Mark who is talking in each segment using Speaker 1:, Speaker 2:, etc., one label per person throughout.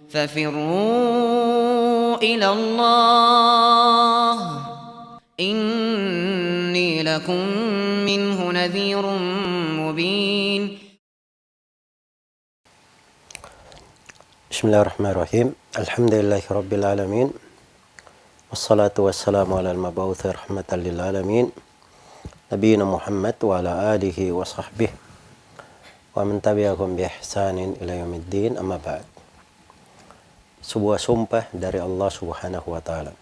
Speaker 1: ففروا إلى الله إني لكم منه نذير مبين.
Speaker 2: بسم الله الرحمن الرحيم. الحمد لله رب العالمين والصلاة والسلام على المبعوث رحمة للعالمين نبينا محمد وعلى آله وصحبه ومن tabi'ahum biihsanin ila yaumiddin, amma ba'd. Sebuah sumpah dari Allah Subhanahu wa taala.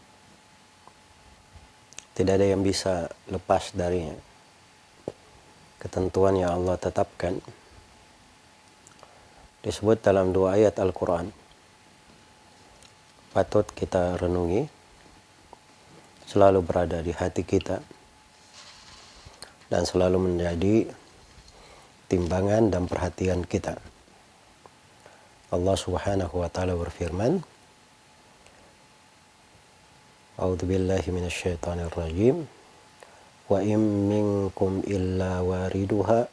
Speaker 2: Tidak ada yang bisa lepas darinya. Ketentuan yang Allah tetapkan disebut dalam dua ayat Al-Quran. Patut kita renungi, selalu berada di hati kita, dan selalu menjadi timbangan dan perhatian kita. Allah Subhanahu wa taala berfirman, A'udzu billahi minasy syaithanir rajim. Wa in minkum illa wariduha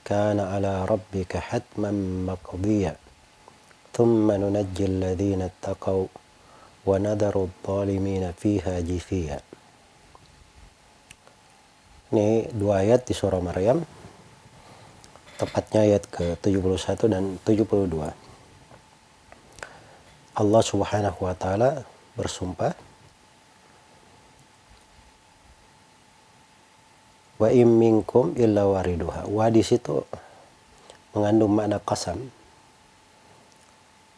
Speaker 2: kana 'ala rabbika hatman maqdiya. Thumma nunajjil ladzina ittaqaw wa nadharu adh-dhalimina fiha jithiya. Ini dua ayat di surah Maryam, tepatnya ayat ke-71 dan 72. Allah Subhanahu wa taala bersumpah, wa in minkum illa wariduha. Wa di situ mengandung makna qasam,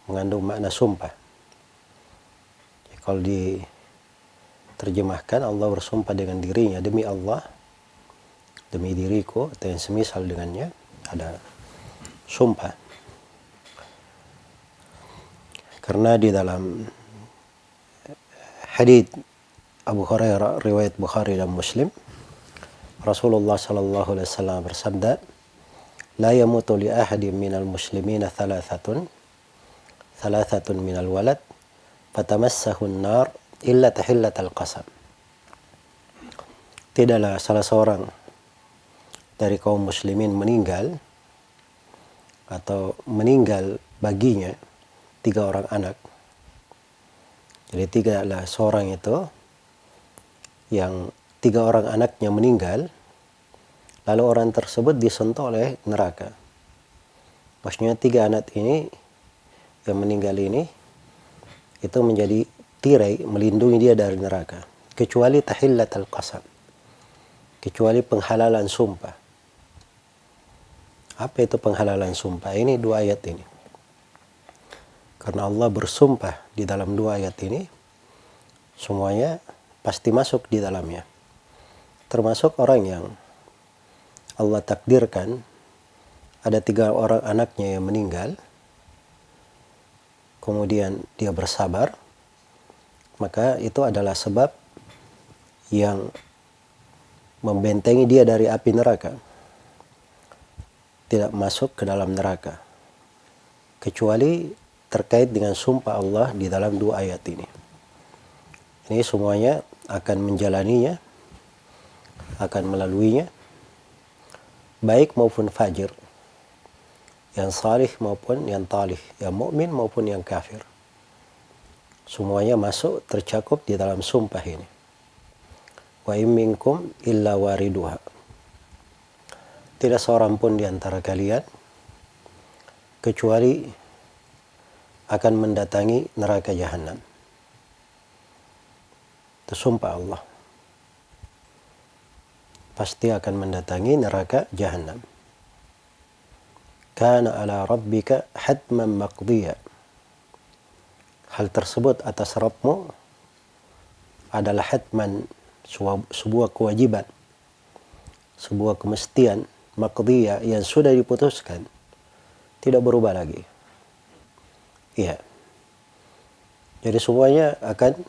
Speaker 2: mengandung makna sumpah. Jadi, kalau diterjemahkan, Allah bersumpah dengan dirinya, demi Allah, demi diriku, atau yang semisal dengannya, ada sumpah. Karena di dalam hadits Abu Hurairah riwayat Bukhari dan Muslim, Rasulullah sallallahu alaihi wasallam bersabda, la yamutu li ahadin minal muslimina thalathatun minal walad fatamassahu an-nar illa tahillatal qasam. Tidaklah salah seorang dari kaum muslimin meninggal atau meninggal baginya 3 orang anak. Jadi tidaklah seorang itu yang 3 orang anaknya meninggal, lalu orang tersebut disentuh oleh neraka. Maksudnya 3 anak ini yang meninggal ini itu menjadi tirai melindungi dia dari neraka, kecuali tahillatul qasam, kecuali penghalalan sumpah. Apa itu penghalalan sumpah? Ini 2 ayat ini. Karena Allah bersumpah di dalam 2 ayat ini, semuanya pasti masuk di dalamnya. Termasuk orang yang Allah takdirkan ada 3 orang anaknya yang meninggal, kemudian dia bersabar, maka itu adalah sebab yang membentengi dia dari api neraka, tidak masuk ke dalam neraka, kecuali terkait dengan sumpah Allah di dalam 2 ayat ini. Ini semuanya akan menjalaninya, akan melaluinya, baik maupun fajir, yang salih maupun yang talih, yang mukmin maupun yang kafir. Semuanya masuk, tercakup di dalam sumpah ini. Wa in minkum illa wariduha. Tidak seorang pun di antara kalian kecuali akan mendatangi neraka jahanam. Itu sumpah Allah. Pasti akan mendatangi neraka jahanam. Kana ala rabbika hatman maqdiya. Hal tersebut atas Rabbmu adalah hatman, sebuah kewajiban, sebuah kemestian, maqdiya, yang sudah diputuskan, tidak berubah lagi. Iya. Jadi semuanya akan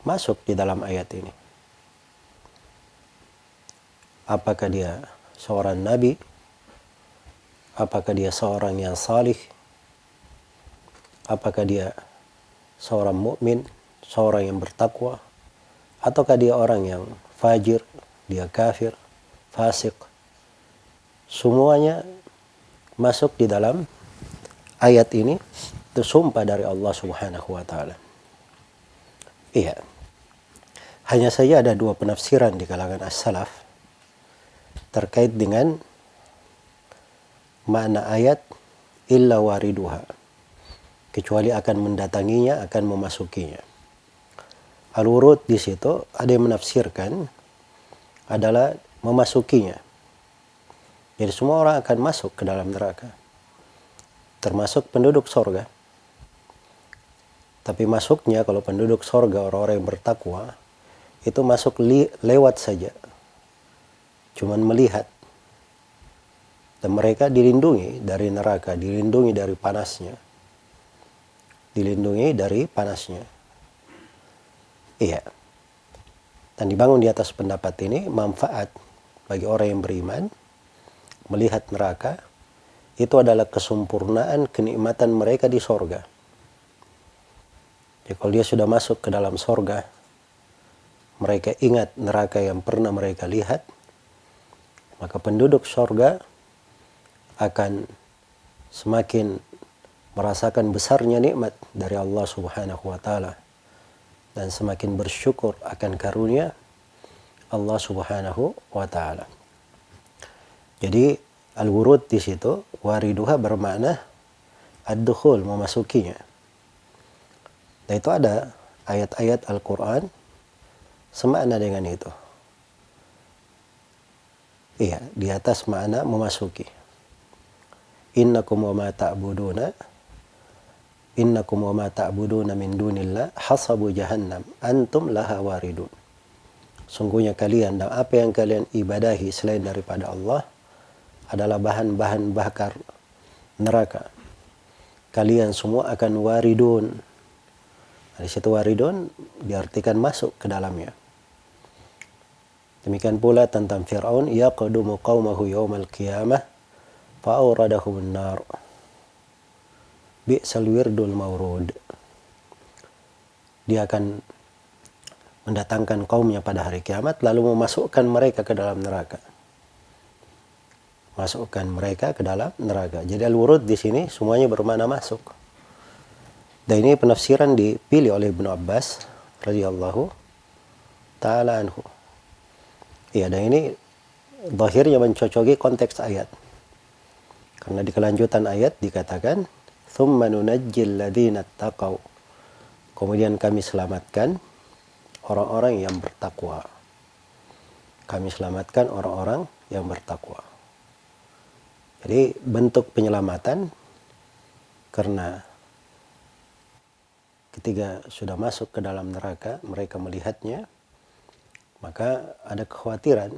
Speaker 2: masuk di dalam ayat ini. Apakah dia seorang nabi? Apakah dia seorang yang salih? Apakah dia seorang mukmin, seorang yang bertakwa? Ataukah dia orang yang fajir, dia kafir, fasik? Semuanya masuk di dalam ayat ini Itu sumpah dari Allah Subhanahu wa taala. Iya. Hanya saja ada dua penafsiran di kalangan as-salaf terkait dengan makna ayat illa wariduha, kecuali akan mendatanginya, akan memasukinya. Al-wurud di situ ada yang menafsirkan adalah memasukinya. Jadi semua orang akan masuk ke dalam neraka, termasuk penduduk sorga. Tapi masuknya kalau penduduk sorga, orang-orang yang bertakwa, itu masuk lewat saja, cuman melihat. Dan mereka dilindungi dari neraka, dilindungi dari panasnya, dilindungi dari panasnya. Iya. Dan dibangun di atas pendapat ini manfaat bagi orang yang beriman melihat neraka itu adalah kesempurnaan kenikmatan mereka di sorga. Jadi kalau dia sudah masuk ke dalam sorga, mereka ingat neraka yang pernah mereka lihat, maka penduduk sorga akan semakin merasakan besarnya nikmat dari Allah Subhanahu wa taala dan semakin bersyukur akan karunia Allah Subhanahu wa taala. Jadi al-wurud di situ wariduha bermakna ad-dukhul, memasukinya. Dan itu ada ayat-ayat Al-Qur'an semakna dengan itu. Iya, di atas makna memasuki. Innakum wa ma ta'buduna min dunillah hasabu jahannam antum laha waridun. Sungguhnya kalian dan apa yang kalian ibadahi selain daripada Allah adalah bahan-bahan bakar neraka. Kalian semua akan waridun. Di situ waridun diartikan masuk ke dalamnya. Demikian pula tentang Fir'aun, yaqdumu qaumahu yawmal qiyamah fa'awradahumun nar. Bi'sal wirdul mawrud. Dia akan mendatangkan kaumnya pada hari kiamat lalu memasukkan mereka ke dalam neraka. Masukkan mereka ke dalam neraka. Jadi al-wurud di sini semuanya bermakna masuk. Dan ini penafsiran dipilih oleh Ibnu Abbas radhiyallahu taala anhu. Ya, dan ini zahirnya mencocoki konteks ayat. Karena di kelanjutan ayat dikatakan, "Tsumma nunajjil ladzina taqaw." Kemudian kami selamatkan orang-orang yang bertakwa. Kami selamatkan orang-orang yang bertakwa. Jadi bentuk penyelamatan karena ketika sudah masuk ke dalam neraka, mereka melihatnya, maka ada kekhawatiran.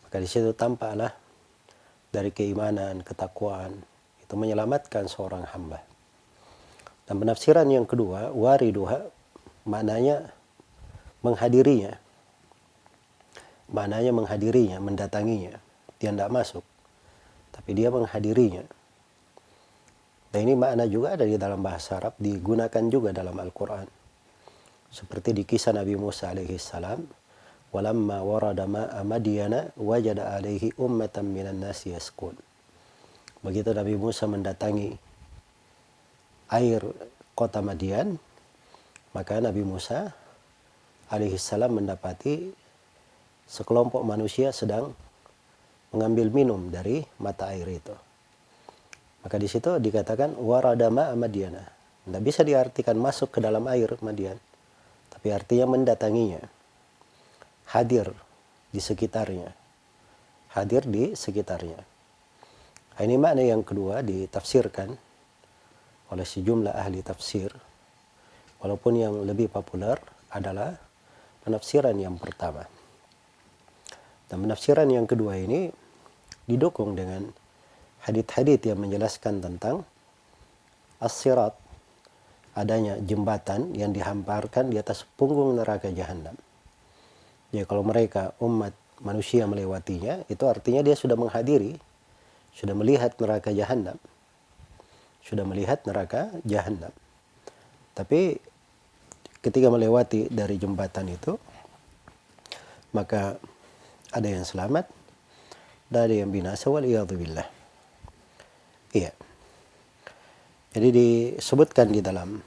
Speaker 2: Maka di situ tampaklah dari keimanan, ketakwaan, itu menyelamatkan seorang hamba. Dan penafsiran yang kedua, wariduha, maknanya menghadirinya. Maknanya menghadirinya, mendatanginya. Dia tidak masuk, tapi dia menghadirinya. Dan ini makna juga ada di dalam bahasa Arab, digunakan juga dalam Al-Quran. Seperti di kisah Nabi Musa alaihi salam, walamma warada ma'a madyana wajada alaihi ummatan minan nasi yaskun. Begitu Nabi Musa mendatangi air kota Madian, maka Nabi Musa alaihi salam mendapati sekelompok manusia sedang mengambil minum dari mata air itu. Maka di situ dikatakan warada ma'a madyana. Tidak bisa diartikan masuk ke dalam air Madian, tapi artinya mendatanginya. Hadir di sekitarnya. Hadir di sekitarnya. Ini makna yang kedua ditafsirkan oleh sejumlah ahli tafsir. Walaupun yang lebih populer adalah penafsiran yang pertama. Dan penafsiran yang kedua ini didukung dengan hadits-hadits yang menjelaskan tentang as-sirat, adanya jembatan yang dihamparkan di atas punggung neraka jahanam. Jadi kalau mereka umat manusia melewatinya, itu artinya dia sudah menghadiri, sudah melihat neraka jahanam. Sudah melihat neraka jahanam. Tapi ketika melewati dari jembatan itu, maka ada yang selamat dan ada yang binasa wal iyadzu billah. Iya. Jadi disebutkan di dalam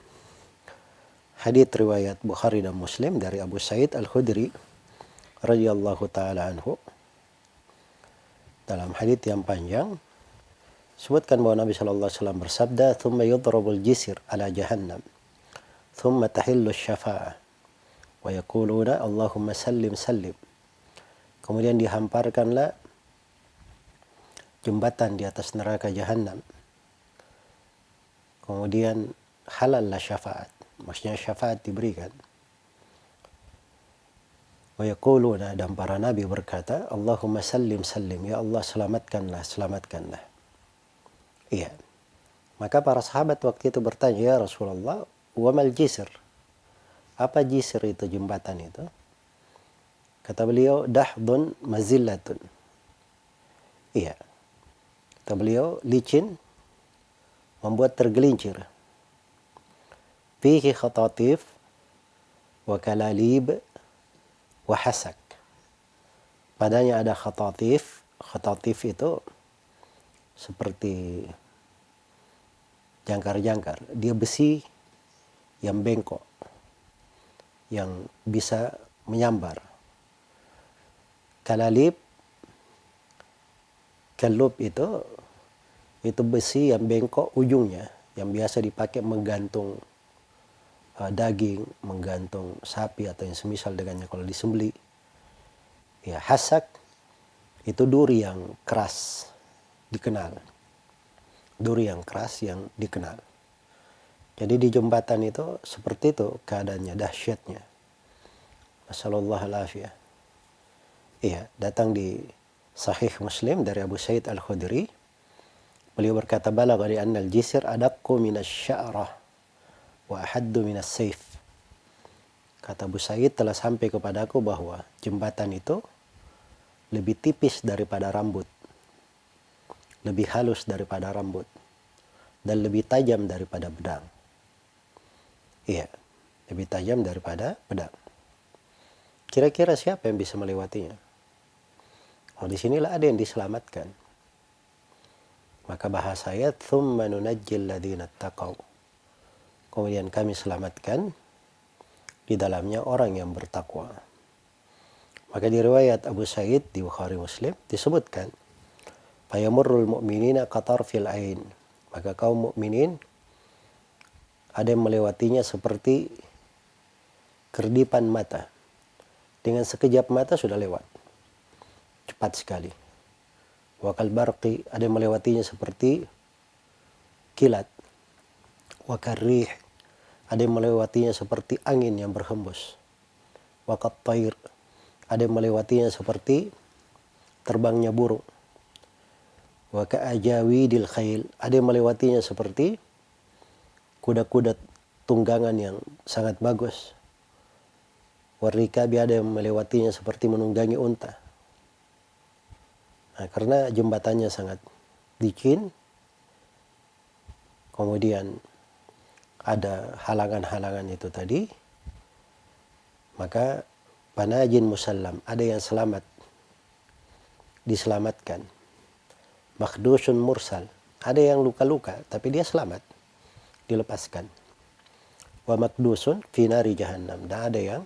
Speaker 2: hadits riwayat Bukhari dan Muslim dari Abu Sa'id Al-Khudri radhiyallahu taala anhu, dalam hadits yang panjang sebutkan bahwa Nabi sallallahu alaihi wasallam bersabda, "Tsumma yudrabul jisr ala jahannam, tsumma tahillu syafa'ah, wa yaquluna Allahumma sallim sallim." Kemudian dihamparkanlah jembatan di atas neraka jahanam. Kemudian halallah syafaat. Maksudnya syafaat diberikan. Wa yaquluna, dan para nabi berkata, Allahumma sallim sallim, ya Allah selamatkanlah, selamatkanlah. Iya. Maka para sahabat waktu itu bertanya, ya Rasulullah, wa mal jisr? Apa jisr itu, jembatan itu? Kata beliau, dahdun mazillatun. Iya. Kata beliau, licin, membuat tergelincir. Fihi khatatif wa kalalib wa hasak. Padanya ada khatatif. Khatatif itu seperti jangkar-jangkar. Dia besi yang bengkok, yang bisa menyambar. Kalalib, kalub itu besi yang bengkok ujungnya, yang biasa dipakai menggantung daging, menggantung sapi atau yang semisal dengannya kalau disembelih. Ya, hasak itu duri yang keras dikenal. Duri yang keras yang dikenal. Jadi di jembatan itu seperti itu keadaannya, dahsyatnya. Nasallallahu alafiyah. Iya, datang di Sahih Muslim dari Abu Sa'id Al-Khudri. Beliau berkata, "Balagha anna al-jisr adaqqu min asy-sya'rah wa ahaddu min as-sayf." Kata Abu Sa'id, telah sampai kepadaku bahwa jembatan itu lebih tipis daripada rambut, lebih halus daripada rambut, dan lebih tajam daripada pedang. Iya, lebih tajam daripada pedang. Kira-kira siapa yang bisa melewatinya? Oh, disinilah ada yang diselamatkan. Maka bahasa ayat, "Tsumma nunajjil ladzina taqaw." Kemudian kami selamatkan di dalamnya orang yang bertakwa. Maka di riwayat Abu Sa'id di Bukhari Muslim disebutkan, "Fayamurrul mu'minina qatarfil ain." Maka kaum mukminin ada yang melewatinya seperti kerdipan mata. Dengan sekejap mata sudah lewat. Cepat sekali. Wa kal barqi, ada yang melewatinya seperti kilat. Wa karrih, ada yang melewatinya seperti angin yang berhembus. Wa qattair, ada yang melewatinya seperti terbangnya burung. Wa ka'ajawidil khail, ada yang melewatinya seperti kuda-kuda tunggangan yang sangat bagus. Wa rikabi, ada yang melewatinya seperti menunggangi unta. Nah, karena jembatannya sangat licin, kemudian ada halangan-halangan itu tadi, maka panajin musallam, ada yang selamat, diselamatkan. Makhdusun mursal, ada yang luka-luka tapi dia selamat, dilepaskan. Wa makdusun fi nari jahannam, dan ada yang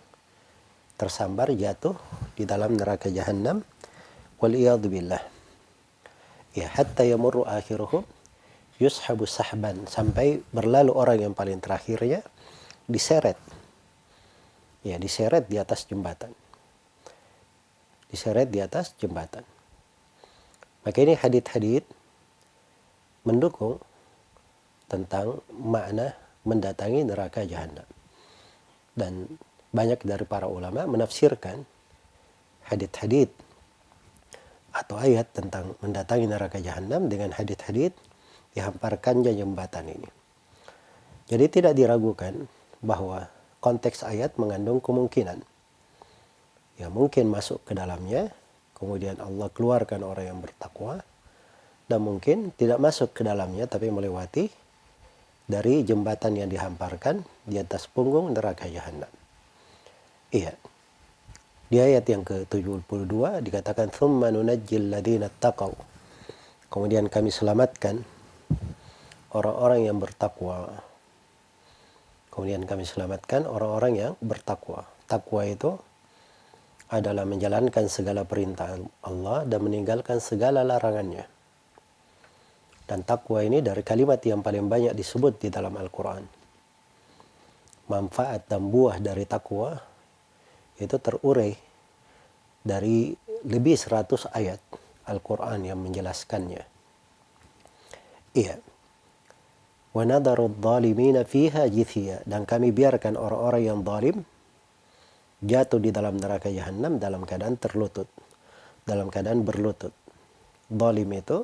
Speaker 2: tersambar jatuh di dalam neraka jahannam. Wal iyadu billah. Ya, hatta yamurru akhiruhum yushabu sahban, sampai berlalu orang yang paling terakhirnya diseret. Ya, diseret di atas jembatan. Diseret di atas jembatan. Maka ini hadits-hadits mendukung tentang makna mendatangi neraka jahanam. Dan banyak dari para ulama menafsirkan hadits-hadits atau ayat tentang mendatangi neraka jahanam dengan hadits-hadits dihamparkannya jembatan ini. Jadi tidak diragukan bahwa konteks ayat mengandung kemungkinan. Ya, mungkin masuk ke dalamnya, kemudian Allah keluarkan orang yang bertakwa, dan mungkin tidak masuk ke dalamnya tapi melewati dari jembatan yang dihamparkan di atas punggung neraka jahanam. Iya. Di ayat yang ke-72 dikatakan, "Tsumma nunajjil ladzina taqaw." Kemudian kami selamatkan orang-orang yang bertakwa. Kemudian kami selamatkan orang-orang yang bertakwa. Takwa itu adalah menjalankan segala perintah Allah dan meninggalkan segala larangannya. Dan takwa ini dari kalimat yang paling banyak disebut di dalam Al-Quran. Manfaat dan buah dari takwa itu terurai dari lebih 100 ayat Al-Quran yang menjelaskannya. Iya. Wa nadaru adh-dhalimina fiha jithiya, dan kami biarkan orang-orang yang zalim jatuh di dalam neraka Jahannam dalam keadaan terlutut, dalam keadaan berlutut. Zalim itu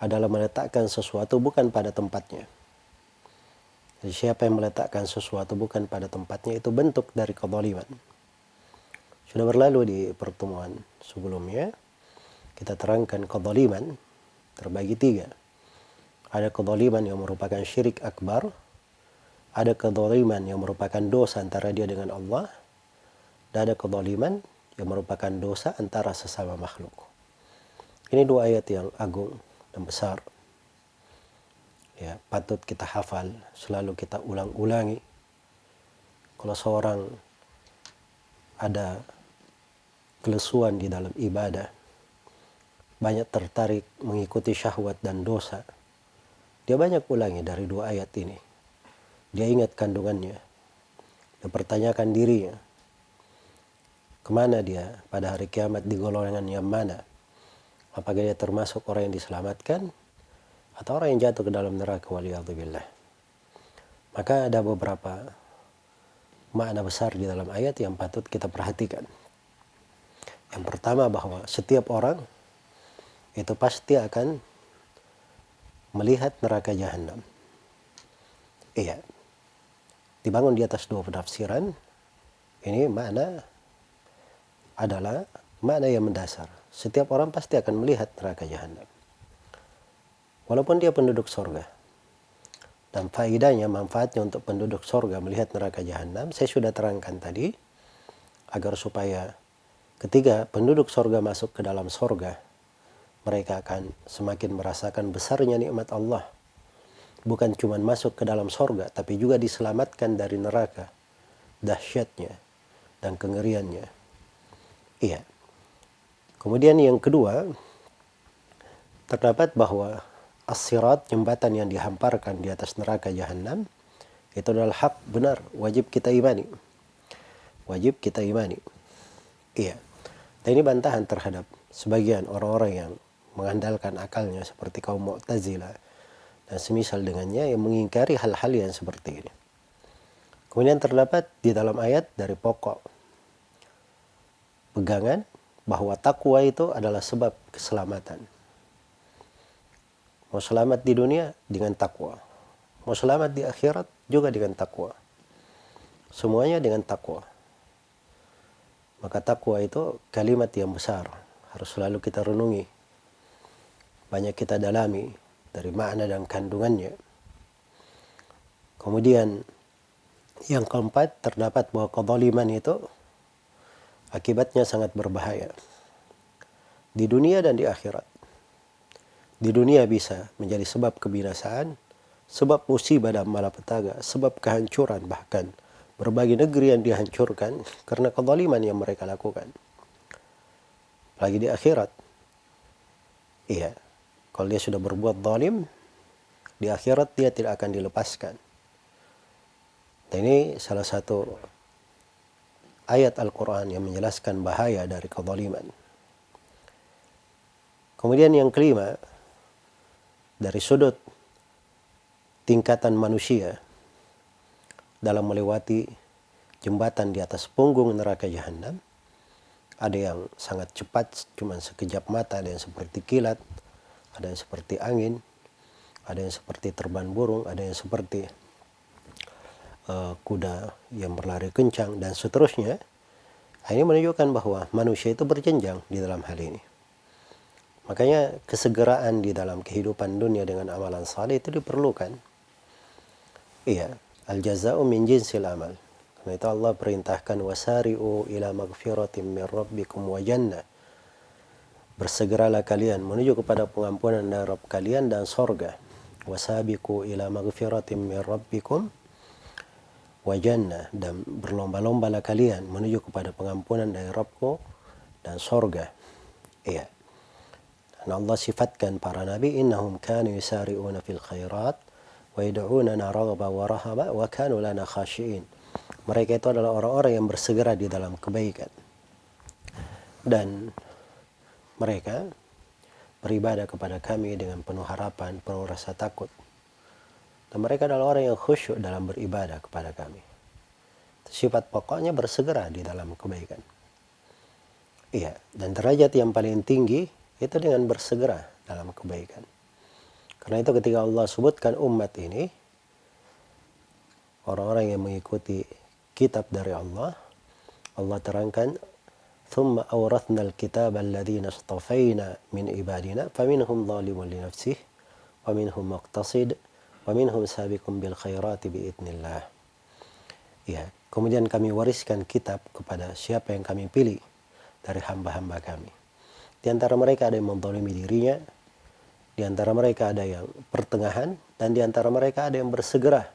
Speaker 2: adalah meletakkan sesuatu bukan pada tempatnya. Jadi siapa yang meletakkan sesuatu bukan pada tempatnya itu bentuk dari kezaliman. Sudah berlalu di pertemuan sebelumnya, kita terangkan kezaliman terbagi 3. Ada kezaliman yang merupakan syirik akbar, ada kezaliman yang merupakan dosa antara dia dengan Allah, dan ada kezaliman yang merupakan dosa antara sesama makhluk. Ini 2 ayat yang agung dan besar. Ya, patut kita hafal, selalu kita ulang-ulangi. Kalau seorang ada kelesuan di dalam ibadah, banyak tertarik mengikuti syahwat dan dosa, dia banyak ulangi dari 2 ayat ini. Dia ingat kandungannya. Dia pertanyakan dirinya, kemana dia pada hari kiamat, di golongan yang mana? Apakah dia termasuk orang yang diselamatkan atau orang yang jatuh ke dalam neraka, waliyadzubillah. Maka ada beberapa makna besar di dalam ayat yang patut kita perhatikan. Yang pertama, bahwa setiap orang itu pasti akan melihat neraka Jahannam. Iya. Dibangun di atas 2 penafsiran. Ini makna adalah makna yang mendasar. Setiap orang pasti akan melihat neraka Jahannam, walaupun dia penduduk sorga. Dan faedahnya, manfaatnya untuk penduduk sorga melihat neraka Jahannam, saya sudah terangkan tadi, agar supaya ketika penduduk sorga masuk ke dalam sorga, mereka akan semakin merasakan besarnya nikmat Allah. Bukan cuma masuk ke dalam sorga, tapi juga diselamatkan dari neraka, dahsyatnya dan kengeriannya. Iya. Kemudian yang kedua, terdapat bahwa as-sirat, jembatan yang dihamparkan di atas neraka Jahannam, itu adalah hak, benar, wajib kita imani. Wajib kita imani. Iya. Dan ini bantahan terhadap sebagian orang-orang yang mengandalkan akalnya seperti kaum Mu'tazilah dan semisal dengannya yang mengingkari hal-hal yang seperti ini. Kemudian terdapat di dalam ayat dari pokok pegangan bahwa takwa itu adalah sebab keselamatan. Mau selamat di dunia dengan takwa, mau selamat di akhirat juga dengan takwa. Semuanya dengan takwa. Maka takwa itu kalimat yang besar, harus selalu kita renungi, banyak kita dalami dari makna dan kandungannya. Kemudian yang keempat, terdapat bahwa kezaliman itu akibatnya sangat berbahaya di dunia dan di akhirat. Di dunia bisa menjadi sebab kebinasaan, sebab musibah dan malapetaka, sebab kehancuran, bahkan berbagai negeri yang dihancurkan karena kezaliman yang mereka lakukan. Lagi di akhirat, iya, kalau dia sudah berbuat zalim, di akhirat dia tidak akan dilepaskan. Dan ini salah satu ayat Al-Quran yang menjelaskan bahaya dari kezaliman. Kemudian yang kelima, dari sudut tingkatan manusia dalam melewati jembatan di atas punggung neraka Jahannam, ada yang sangat cepat, cuma sekejap mata, ada yang seperti kilat, ada yang seperti angin, ada yang seperti terbang burung, ada yang seperti kuda yang berlari kencang, dan seterusnya. Ini menunjukkan bahwa manusia itu berjenjang di dalam hal ini. Makanya kesegeraan di dalam kehidupan dunia dengan amalan saleh itu diperlukan. Iya, al-jaza'u min jinsil amal. Karena itu Allah perintahkan wasari'u ila magfiratin min rabbikum wa jannah. Bersegeralah kalian menuju kepada pengampunan dari Rabb kalian dan sorga. wasabiqu ila maghfiratin min rabbikum wa jannah, dan berlomba-lombalah kalian menuju kepada pengampunan dari Rabbku dan sorga. Iya. Dan Allah sifatkan para nabi, innahum kanu yusari'una fil khairat wa yad'unana raghaba wa rahaba wa kanu lana khashi'in. Mereka itu adalah orang-orang yang bersegera di dalam kebaikan. Dan mereka beribadah kepada kami dengan penuh harapan, penuh rasa takut. Dan mereka adalah orang yang khusyuk dalam beribadah kepada kami. Sifat pokoknya bersegera di dalam kebaikan. Iya, dan derajat yang paling tinggi itu dengan bersegera dalam kebaikan. Karena itu ketika Allah sebutkan umat ini, orang-orang yang mengikuti kitab dari Allah, Allah terangkan, ثم أورثنا الكتاب الذين اصطفينا من عبادنا فمنهم ظالم لنفسه ومنهم مقتصد ومنهم سابق بالخيرات بإذن الله. Ya, kemudian kami wariskan kitab kepada siapa yang kami pilih dari hamba-hamba kami. Di antara mereka ada yang menzalimi dirinya, di antara mereka ada yang pertengahan, dan di antara mereka ada yang bersegera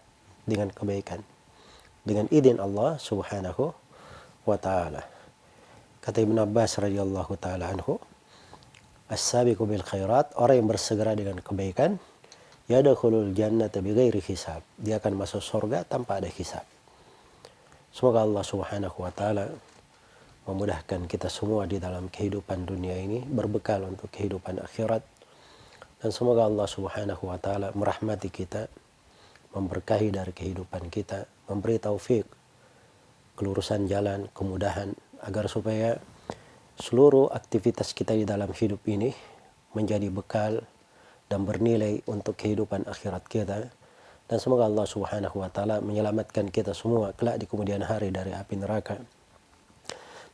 Speaker 2: dengan kebaikan dengan izin Allah Subhanahu wa taala. Kata Ibn Abbas radhiyallahu taala anhu, as-sabiqu bil khairat, orang yang bersegera dengan kebaikan, yadkhulul jannata bighairi hisab, dia akan masuk surga tanpa ada hisab. Semoga Allah Subhanahu wa taala memudahkan kita semua di dalam kehidupan dunia ini, berbekal untuk kehidupan akhirat. Dan semoga Allah Subhanahu wa taala merahmati kita, memberkahi dari kehidupan kita, memberi taufik, kelurusan jalan, kemudahan, agar supaya seluruh aktivitas kita di dalam hidup ini menjadi bekal dan bernilai untuk kehidupan akhirat kita. Dan semoga Allah Subhanahu wa taala menyelamatkan kita semua kelak di kemudian hari dari api neraka,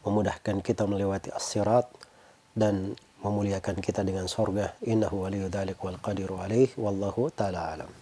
Speaker 2: memudahkan kita melewati as-sirat, dan memuliakan kita dengan surga. Innahu waliyyu dzalik wal qadiru alaih, wallahu taala alam.